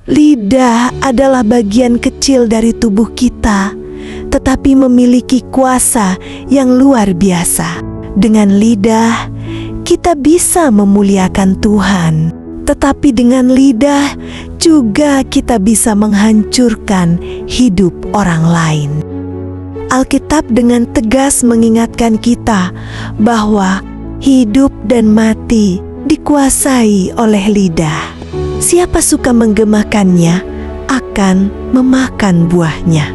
Lidah adalah bagian kecil dari tubuh kita, tetapi memiliki kuasa yang luar biasa. Dengan lidah, kita bisa memuliakan Tuhan. Tetapi dengan lidah juga kita bisa menghancurkan hidup orang lain. Alkitab dengan tegas mengingatkan kita bahwa hidup dan mati dikuasai oleh lidah. Siapa suka menggemakannya akan memakan buahnya.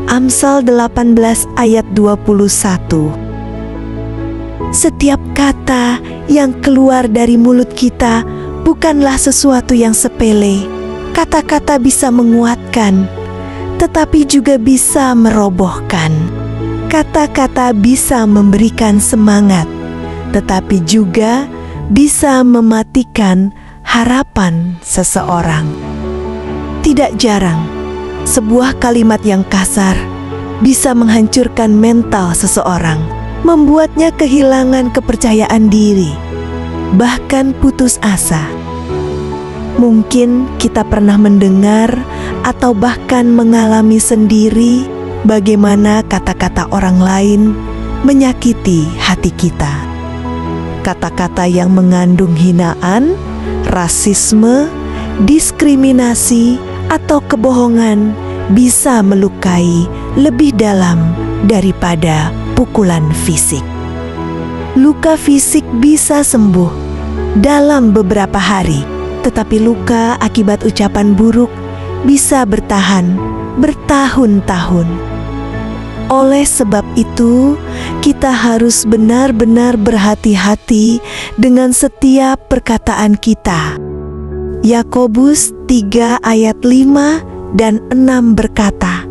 Amsal 18 ayat 21. Setiap kata yang keluar dari mulut kita bukanlah sesuatu yang sepele. Kata-kata bisa menguatkan, tetapi juga bisa merobohkan. Kata-kata bisa memberikan semangat, tetapi juga bisa mematikan harapan seseorang. Tidak jarang, sebuah kalimat yang kasar bisa menghancurkan mental seseorang, membuatnya kehilangan kepercayaan diri, bahkan putus asa. Mungkin kita pernah mendengar atau bahkan mengalami sendiri bagaimana kata-kata orang lain menyakiti hati kita. Kata-kata yang mengandung hinaan, rasisme, diskriminasi, atau kebohongan bisa melukai lebih dalam daripada pukulan fisik. Luka fisik bisa sembuh dalam beberapa hari, tetapi luka akibat ucapan buruk bisa bertahan bertahun-tahun. Oleh sebab itu, kita harus benar-benar berhati-hati dengan setiap perkataan kita. Yakobus 3 ayat 5 dan 6 berkata,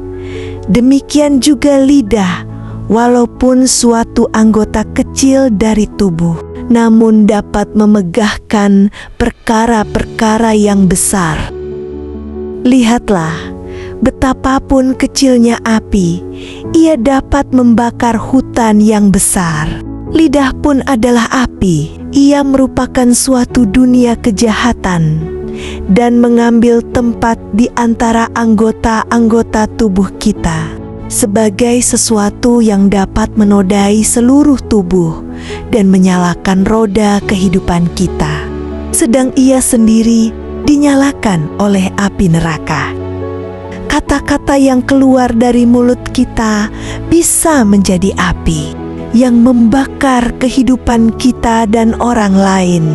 "Demikian juga lidah, walaupun suatu anggota kecil dari tubuh, namun dapat memegahkan perkara-perkara yang besar. Lihatlah, betapapun kecilnya api, ia dapat membakar hutan yang besar. Lidah pun adalah api, ia merupakan suatu dunia kejahatan dan mengambil tempat di antara anggota-anggota tubuh kita sebagai sesuatu yang dapat menodai seluruh tubuh dan menyalakan roda kehidupan kita, sedang ia sendiri dinyalakan oleh api neraka." Kata-kata yang keluar dari mulut kita bisa menjadi api yang membakar kehidupan kita dan orang lain.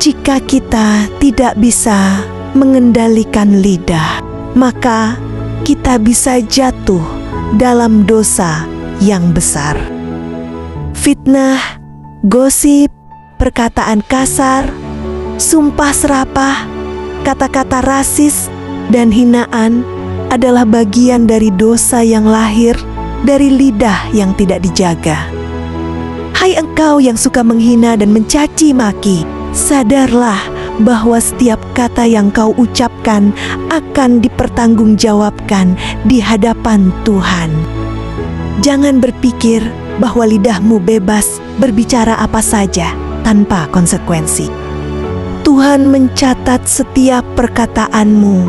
Jika kita tidak bisa mengendalikan lidah, maka kita bisa jatuh dalam dosa yang besar. Fitnah, gosip, perkataan kasar, sumpah serapah, kata-kata rasis, dan hinaan adalah bagian dari dosa yang lahir dari lidah yang tidak dijaga. Hai engkau yang suka menghina dan mencaci maki, sadarlah bahwa setiap kata yang kau ucapkan akan dipertanggungjawabkan di hadapan Tuhan. Jangan berpikir bahwa lidahmu bebas berbicara apa saja tanpa konsekuensi. Tuhan mencatat setiap perkataanmu,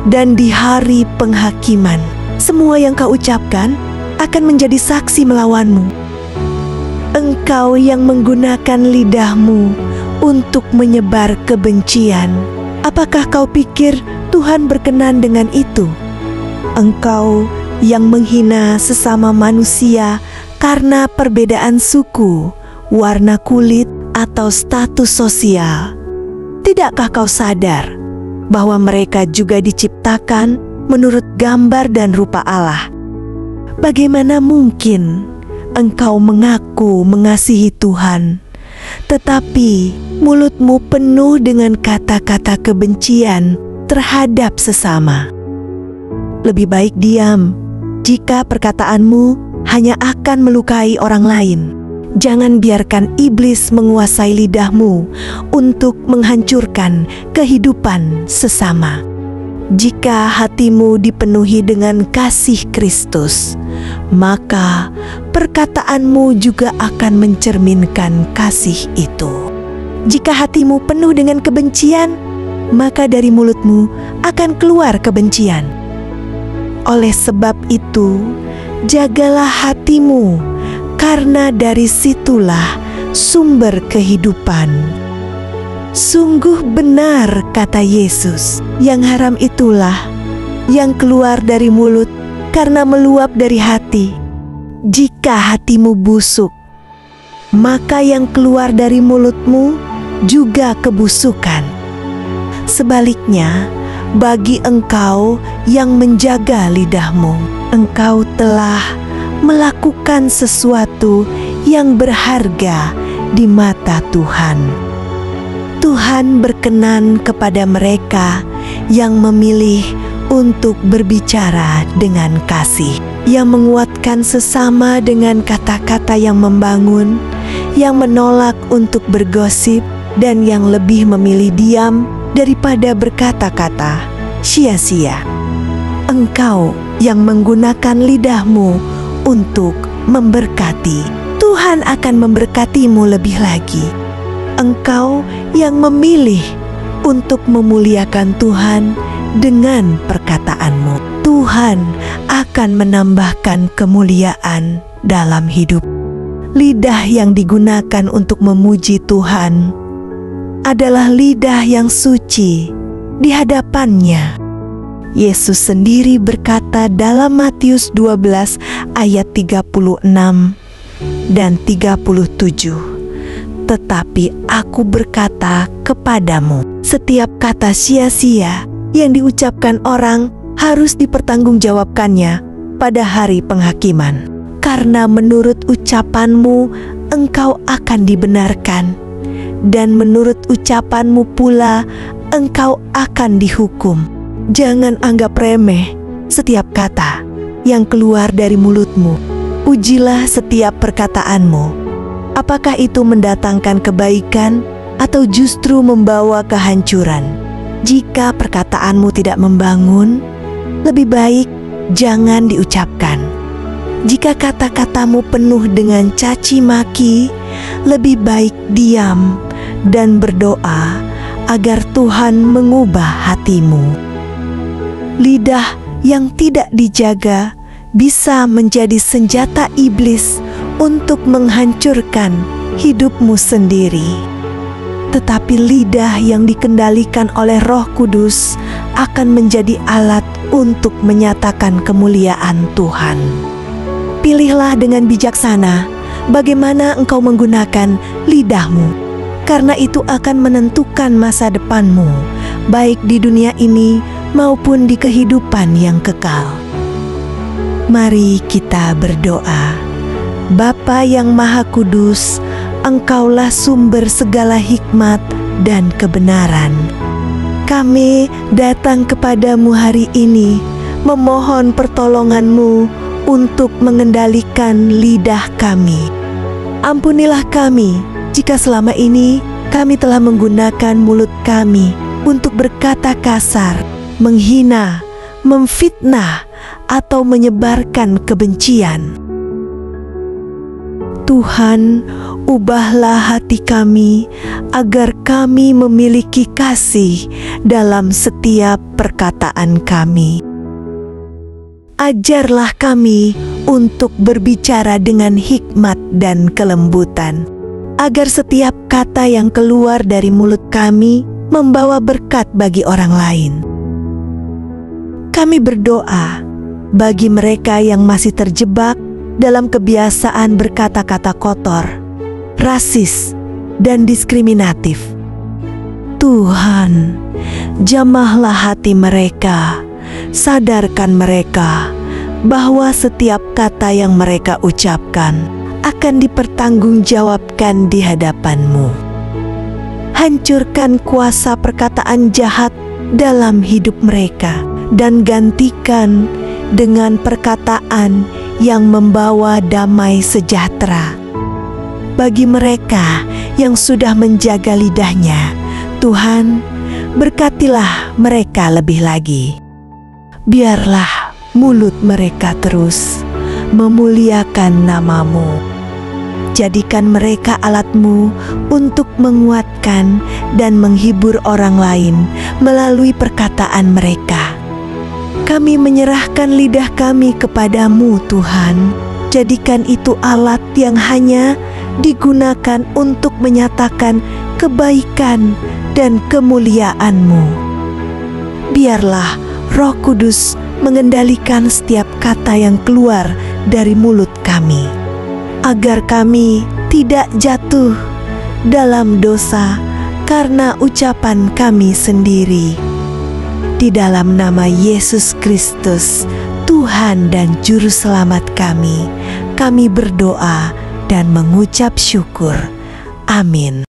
dan di hari penghakiman, semua yang kau ucapkan akan menjadi saksi melawanmu. Engkau yang menggunakan lidahmu untuk menyebar kebencian, apakah kau pikir Tuhan berkenan dengan itu? Engkau yang menghina sesama manusia karena perbedaan suku, warna kulit, atau status sosial. Tidakkah kau sadar bahwa mereka juga diciptakan menurut gambar dan rupa Allah? Bagaimana mungkin engkau mengaku mengasihi Tuhan, tetapi mulutmu penuh dengan kata-kata kebencian terhadap sesama? Lebih baik diam jika perkataanmu hanya akan melukai orang lain. Jangan biarkan iblis menguasai lidahmu untuk menghancurkan kehidupan sesama. Jika hatimu dipenuhi dengan kasih Kristus, maka perkataanmu juga akan mencerminkan kasih itu. Jika hatimu penuh dengan kebencian, maka dari mulutmu akan keluar kebencian. Oleh sebab itu, jagalah hatimu, karena dari situlah sumber kehidupan. Sungguh benar kata Yesus, yang haram itulah yang keluar dari mulut karena meluap dari hati. Jika hatimu busuk, maka yang keluar dari mulutmu juga kebusukan. Sebaliknya, bagi engkau yang menjaga lidahmu, engkau telah melakukan sesuatu yang berharga di mata Tuhan. Tuhan berkenan kepada mereka yang memilih untuk berbicara dengan kasih, yang menguatkan sesama dengan kata-kata yang membangun, yang menolak untuk bergosip, dan yang lebih memilih diam daripada berkata-kata sia-sia. Engkau yang menggunakan lidahmu untuk memberkati, Tuhan akan memberkatimu lebih lagi. Engkau yang memilih untuk memuliakan Tuhan dengan perkataanmu, Tuhan akan menambahkan kemuliaan dalam hidup. Lidah yang digunakan untuk memuji Tuhan adalah lidah yang suci di hadapannya. Yesus sendiri berkata dalam Matius 12 ayat 36 dan 37, "Tetapi aku berkata kepadamu, setiap kata sia-sia yang diucapkan orang harus dipertanggungjawabkannya pada hari penghakiman. Karena menurut ucapanmu engkau akan dibenarkan, dan menurut ucapanmu pula engkau akan dihukum. Jangan anggap remeh setiap kata yang keluar dari mulutmu. Ujilah setiap perkataanmu, apakah itu mendatangkan kebaikan atau justru membawa kehancuran. Jika perkataanmu tidak membangun, lebih baik jangan diucapkan. Jika kata-katamu penuh dengan caci maki, lebih baik diam dan berdoa agar Tuhan mengubah hatimu. Lidah yang tidak dijaga bisa menjadi senjata iblis untuk menghancurkan hidupmu sendiri. Tetapi lidah yang dikendalikan oleh Roh Kudus akan menjadi alat untuk menyatakan kemuliaan Tuhan. Pilihlah dengan bijaksana bagaimana engkau menggunakan lidahmu, karena itu akan menentukan masa depanmu, baik di dunia ini maupun di kehidupan yang kekal. Mari kita berdoa. Bapa yang Maha Kudus, Engkaulah sumber segala hikmat dan kebenaran. Kami datang kepadamu hari ini, memohon pertolongan-Mu untuk mengendalikan lidah kami. Ampunilah kami jika selama ini kami telah menggunakan mulut kami untuk berkata kasar, menghina, memfitnah, atau menyebarkan kebencian. Tuhan, ubahlah hati kami agar kami memiliki kasih dalam setiap perkataan kami. Ajarlah kami untuk berbicara dengan hikmat dan kelembutan, agar setiap kata yang keluar dari mulut kami membawa berkat bagi orang lain. Kami berdoa bagi mereka yang masih terjebak dalam kebiasaan berkata-kata kotor, rasis, dan diskriminatif. Tuhan, jamahlah hati mereka, sadarkan mereka bahwa setiap kata yang mereka ucapkan akan dipertanggungjawabkan di hadapan-Mu. Hancurkan kuasa perkataan jahat dalam hidup mereka dan gantikan dengan perkataan yang membawa damai sejahtera. Bagi mereka yang sudah menjaga lidahnya, Tuhan, berkatilah mereka lebih lagi. Biarlah mulut mereka terus memuliakan nama-Mu. Jadikan mereka alat-Mu untuk menguatkan dan menghibur orang lain melalui perkataan mereka. Kami menyerahkan lidah kami kepadamu, Tuhan. Jadikan itu alat yang hanya digunakan untuk menyatakan kebaikan dan kemuliaan-Mu. Biarlah Roh Kudus mengendalikan setiap kata yang keluar dari mulut kami, agar kami tidak jatuh dalam dosa karena ucapan kami sendiri. Di dalam nama Yesus Kristus, Tuhan dan Juru Selamat kami berdoa dan mengucap syukur. Amin.